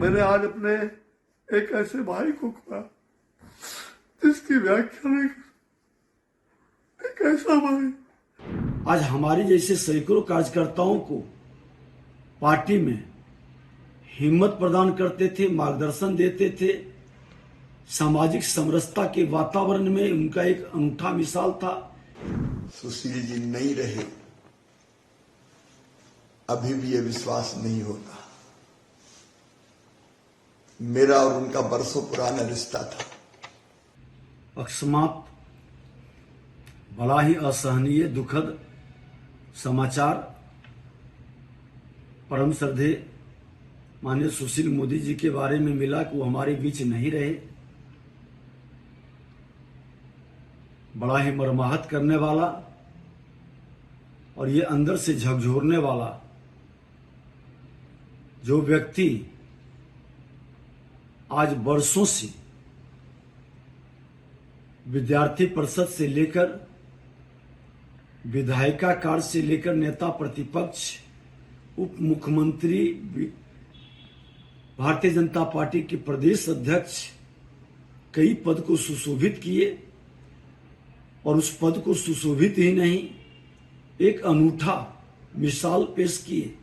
मैंने आज अपने एक ऐसे भाई को खोया जिसकी व्याख्या नहीं कर। एक ऐसा भाई आज हमारे जैसे सैकड़ों कार्यकर्ताओं को पार्टी में हिम्मत प्रदान करते थे, मार्गदर्शन देते थे। सामाजिक समरसता के वातावरण में उनका एक अनूठा मिसाल था। सुशील जी नहीं रहे, अभी भी ये विश्वास नहीं होता। मेरा और उनका बरसों पुराना रिश्ता था। अकस्मात बड़ा ही असहनीय दुखद समाचार परम श्रद्धेय माननीय सुशील मोदी जी के बारे में मिला कि वो हमारे बीच नहीं रहे। बड़ा ही मर्माहत करने वाला और ये अंदर से झकझोरने वाला जो व्यक्ति आज वर्षों से विद्यार्थी परिषद से लेकर विधायिका कार्य से लेकर नेता प्रतिपक्ष, उप मुख्यमंत्री, भारतीय जनता पार्टी के प्रदेश अध्यक्ष, कई पद को सुशोभित किए और उस पद को सुशोभित ही नहीं, एक अनूठा मिसाल पेश किए।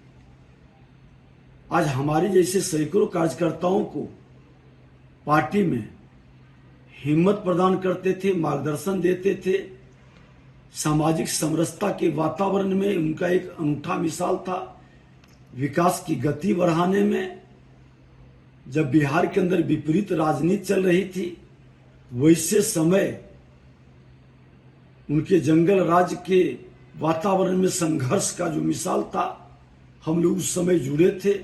आज हमारे जैसे सैकड़ों कार्यकर्ताओं को पार्टी में हिम्मत प्रदान करते थे, मार्गदर्शन देते थे। सामाजिक समरसता के वातावरण में उनका एक अनूठा मिसाल था। विकास की गति बढ़ाने में जब बिहार के अंदर विपरीत राजनीति चल रही थी, वैसे समय उनके जंगल राज के वातावरण में संघर्ष का जो मिसाल था, हम लोग उस समय जुड़े थे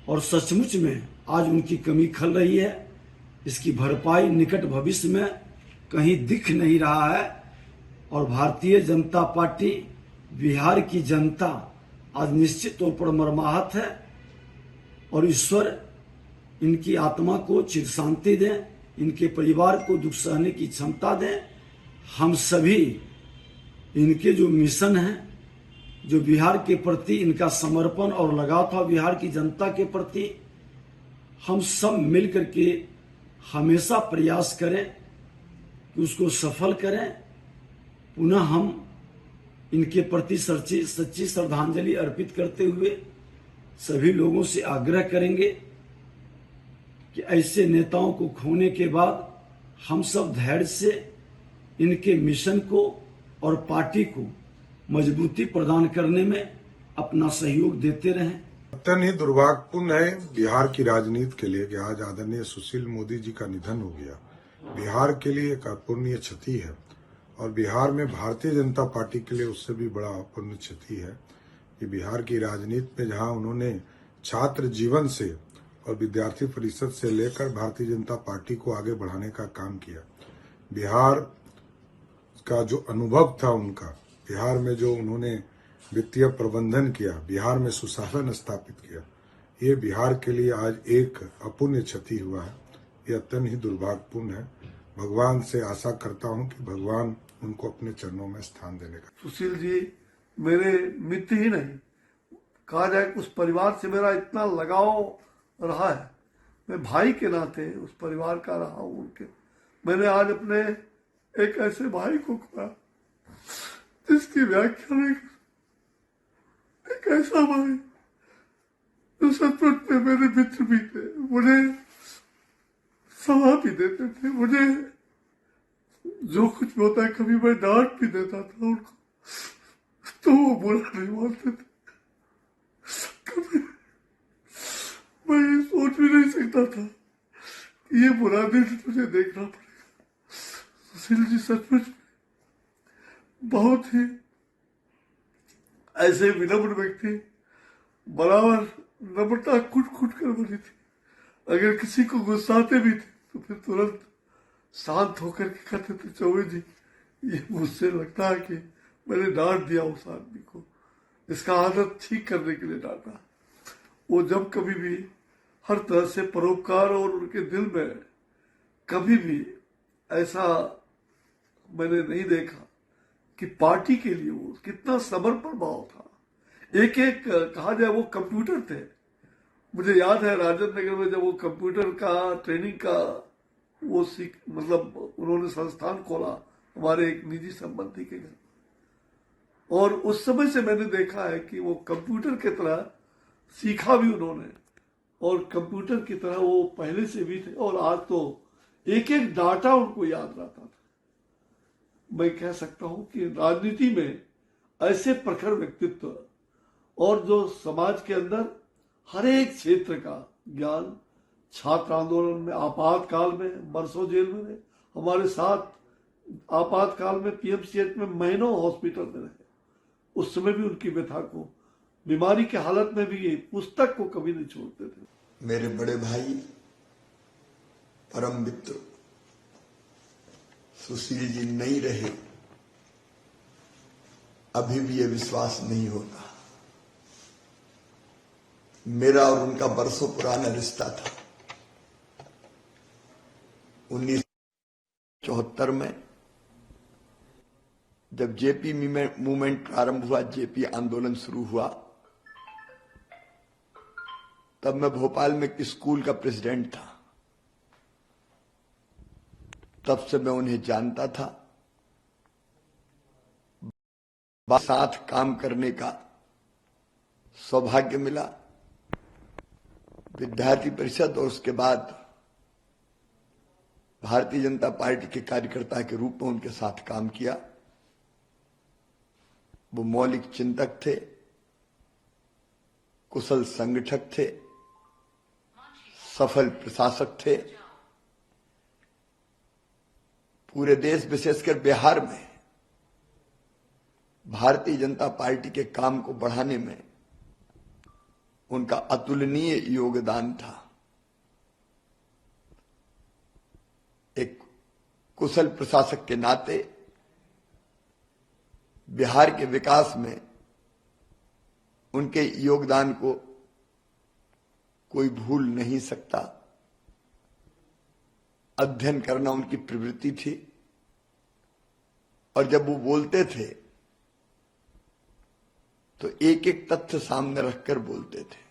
और सचमुच में आज उनकी कमी खल रही है। इसकी भरपाई निकट भविष्य में कहीं दिख नहीं रहा है और भारतीय जनता पार्टी, बिहार की जनता आज निश्चित तौर पर मर्माहत है और ईश्वर इनकी आत्मा को चिर शांति दें, इनके परिवार को दुख सहने की क्षमता दें। हम सभी इनके जो मिशन है, जो बिहार के प्रति इनका समर्पण और लगाव था बिहार की जनता के प्रति, हम सब मिलकर के हमेशा प्रयास करें कि उसको सफल करें। पुनः हम इनके प्रति सच्ची श्रद्धांजलि अर्पित करते हुए सभी लोगों से आग्रह करेंगे कि ऐसे नेताओं को खोने के बाद हम सब धैर्य से इनके मिशन को और पार्टी को मजबूती प्रदान करने में अपना सहयोग देते रहें। अत्यंत ही दुर्भाग्यपूर्ण है बिहार की राजनीति के लिए कि आज आदरणीय सुशील मोदी जी का निधन हो गया। बिहार के लिए एक अपूर्णीय क्षति है और बिहार में भारतीय जनता पार्टी के लिए उससे भी बड़ा अपूर्णीय क्षति है कि बिहार की राजनीति में जहां उन्होंने छात्र जीवन से और विद्यार्थी परिषद से लेकर भारतीय जनता पार्टी को आगे बढ़ाने का काम किया। बिहार का जो अनुभव था उनका, बिहार में जो उन्होंने वित्तीय प्रबंधन किया, बिहार में सुशासन स्थापित किया, ये बिहार के लिए आज एक अपूर्णीय क्षति हुआ है। ये अत्यंत ही दुर्भाग्यपूर्ण है। भगवान से आशा करता हूं कि भगवान उनको अपने चरणों में स्थान देने का। सुशील जी मेरे मित्र ही नहीं, कहा जाए उस परिवार से मेरा इतना लगाव रहा है, मैं भाई के नाते उस परिवार का रहा हूं उनके। मैंने आज अपने एक ऐसे भाई को खोया जिसकी व्याख्या नहीं कर। एक ऐसा भाई जो सचमुच में मेरे मित्र भी थे, मुझे सलाह भी देते थे, मुझे जो कुछ भी होता है, कभी मैं डांट भी देता था उनको तो वो बुरा नहीं मानते थे। कभी मैं ये सोच भी नहीं सकता था कि ये बुरा दिन तुझे देखना पड़ेगा। सुशील जी सचमुच बहुत ही ऐसे विनम्र व्यक्ति, बराबर नम्रता कुट कुट कर बनी थी। अगर किसी को गुस्साते भी थे तो फिर तुरंत शांत होकर के कहते थे, चौबे जी ये मुझसे लगता है कि मैंने डांट दिया उस आदमी को, इसका आदत ठीक करने के लिए डांटा। वो जब कभी भी हर तरह से परोपकार और उनके दिल में कभी भी ऐसा मैंने नहीं देखा कि पार्टी के लिए वो कितना समर्पण भाव था। एक एक कहा जाए वो कंप्यूटर थे, मुझे याद है राजेंद्र नगर में जब वो कंप्यूटर का ट्रेनिंग का वो सीख मतलब उन्होंने संस्थान खोला हमारे एक निजी संबंधी के घर, और उस समय से मैंने देखा है कि वो कंप्यूटर की तरह सीखा भी उन्होंने, और कंप्यूटर की तरह वो पहले से भी थे, और आज तो एक एक डाटा उनको याद रहता था। मैं कह सकता हूं कि राजनीति में ऐसे प्रखर व्यक्तित्व और जो समाज के अंदर हर एक क्षेत्र का ज्ञान, छात्र आंदोलन में, आपातकाल में बरसों जेल में रहे, हमारे साथ आपातकाल में पीएमसीएच में महीनों हॉस्पिटल में रहे, उस समय भी उनकी व्यथा को, बीमारी की हालत में भी ये पुस्तक को कभी नहीं छोड़ते थे। मेरे बड़े भाई परम मित्र सुशील जी नहीं रहे, अभी भी ये विश्वास नहीं होता। मेरा और उनका बरसों पुराना रिश्ता था। 1974 में जब जेपी मूवमेंट प्रारंभ हुआ, जेपी आंदोलन शुरू हुआ, तब मैं भोपाल में एक स्कूल का प्रेसिडेंट था। तब से मैं उन्हें जानता था। साथ काम करने का सौभाग्य मिला। विद्यार्थी परिषद और उसके बाद भारतीय जनता पार्टी के कार्यकर्ता के रूप में उनके साथ काम किया। वो मौलिक चिंतक थे, कुशल संगठक थे, सफल प्रशासक थे। पूरे देश विशेषकर बिहार में भारतीय जनता पार्टी के काम को बढ़ाने में उनका अतुलनीय योगदान था। एक कुशल प्रशासक के नाते बिहार के विकास में उनके योगदान को कोई भूल नहीं सकता। अध्ययन करना उनकी प्रवृत्ति थी, और जब वो बोलते थे तो एक एक तथ्य सामने रखकर बोलते थे।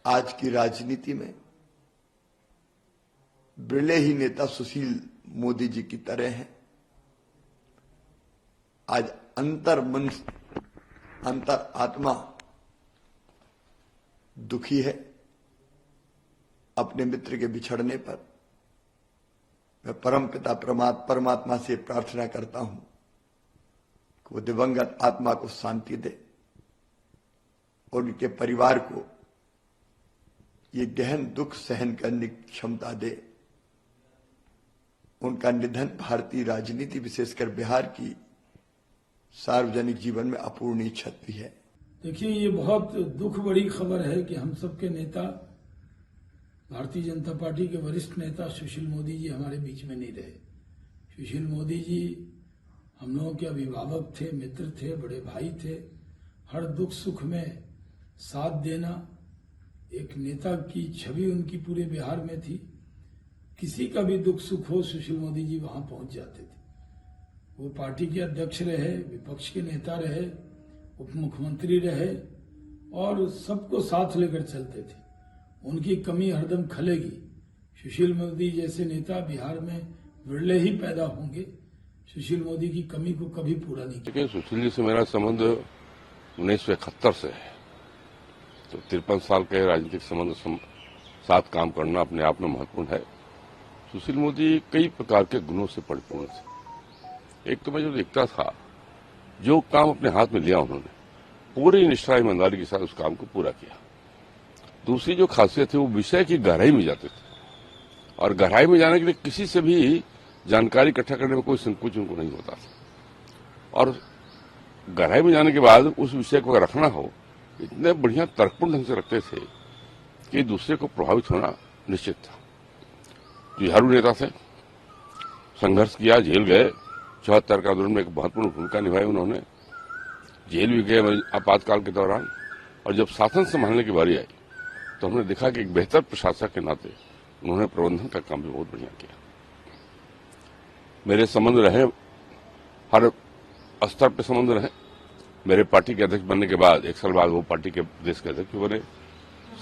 आज की राजनीति में बिरले ही नेता सुशील मोदी जी की तरह हैं। आज अंतर आत्मा दुखी है अपने मित्र के बिछड़ने पर। मैं परम पिता परमात्मा से प्रार्थना करता हूं कि वो दिवंगत आत्मा को शांति दे और उनके परिवार को ये गहन दुख सहन करने की क्षमता दे। उनका निधन भारतीय राजनीति विशेषकर बिहार की सार्वजनिक जीवन में अपूरणीय क्षति है। देखिए, ये बहुत दुख बड़ी खबर है कि हम सबके नेता, भारतीय जनता पार्टी के वरिष्ठ नेता सुशील मोदी जी हमारे बीच में नहीं रहे। सुशील मोदी जी हम लोगों के अभिभावक थे, मित्र थे, बड़े भाई थे। हर दुख सुख में साथ देना एक नेता की छवि उनकी पूरे बिहार में थी। किसी का भी दुख सुख हो, सुशील मोदी जी वहां पहुंच जाते थे। वो पार्टी के अध्यक्ष रहे, विपक्ष के नेता रहे, उप मुख्यमंत्री रहे, और सबको साथ लेकर चलते थे। उनकी कमी हरदम खलेगी। सुशील मोदी जैसे नेता बिहार में विरले ही पैदा होंगे। सुशील मोदी की कमी को कभी पूरा नहीं किया। लेकिन सुशील जी से मेरा संबंध 1971 से है, तो 53 साल के राजनीतिक संबंध साथ काम करना अपने आप में महत्वपूर्ण है। सुशील मोदी कई प्रकार के गुणों से परिपूर्ण थे। एक तो मैं जो देखता था, जो काम अपने हाथ में लिया उन्होंने पूरी निष्ठा ईमानदारी के साथ उस काम को पूरा किया। दूसरी जो खासियत है, वो विषय की गहराई में जाते थे, और गहराई में जाने के लिए किसी से भी जानकारी इकट्ठा करने में कोई संकोच उनको नहीं होता था। और गहराई में जाने के बाद उस विषय को रखना हो, इतने बढ़िया तर्कपूर्ण ढंग से रखते थे कि दूसरे को प्रभावित होना निश्चित था। जुझारू नेता थे, संघर्ष किया, जेल गए। 74 का आंदोलन में एक महत्वपूर्ण भूमिका निभाई उन्होंने। जेल भी गए आपातकाल के दौरान। और जब शासन संभालने की बारी आई तो हमने देखा कि एक बेहतर प्रशासक के नाते उन्होंने प्रबंधन का काम भी बहुत बढ़िया किया। मेरे संबंध रहे, हर स्तर पर संबंध रहे। मेरे पार्टी के अध्यक्ष बनने के बाद 1 साल बाद वो पार्टी के प्रदेश के अध्यक्ष बने।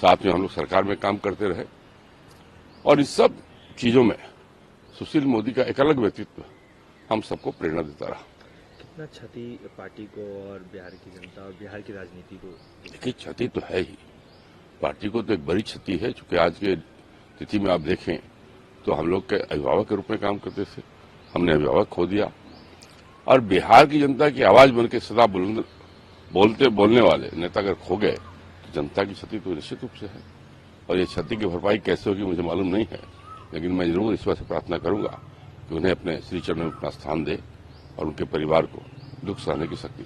साथ में हम लोग सरकार में काम करते रहे और इस सब चीजों में सुशील मोदी का एक अलग व्यक्तित्व हम सबको प्रेरणा देता रहा। कितना क्षति पार्टी को और बिहार की जनता और बिहार की राजनीति को? देखिए, क्षति तो है ही, पार्टी को तो एक बड़ी क्षति है, क्योंकि आज के तिथि में आप देखें तो हम लोग के अभिभावक के रूप में काम करते थे, हमने अभिभावक खो दिया और बिहार की जनता की आवाज बन के सदा बोलने वाले नेता अगर खो गए तो जनता की क्षति तो निश्चित रूप से है। और ये क्षति की भरपाई कैसे होगी मुझे मालूम नहीं है, लेकिन मैं जरूर ईश्वर से प्रार्थना करूंगा कि उन्हें अपने श्री चरणों में अपना स्थान दे और उनके परिवार को दुख सहने की शक्ति।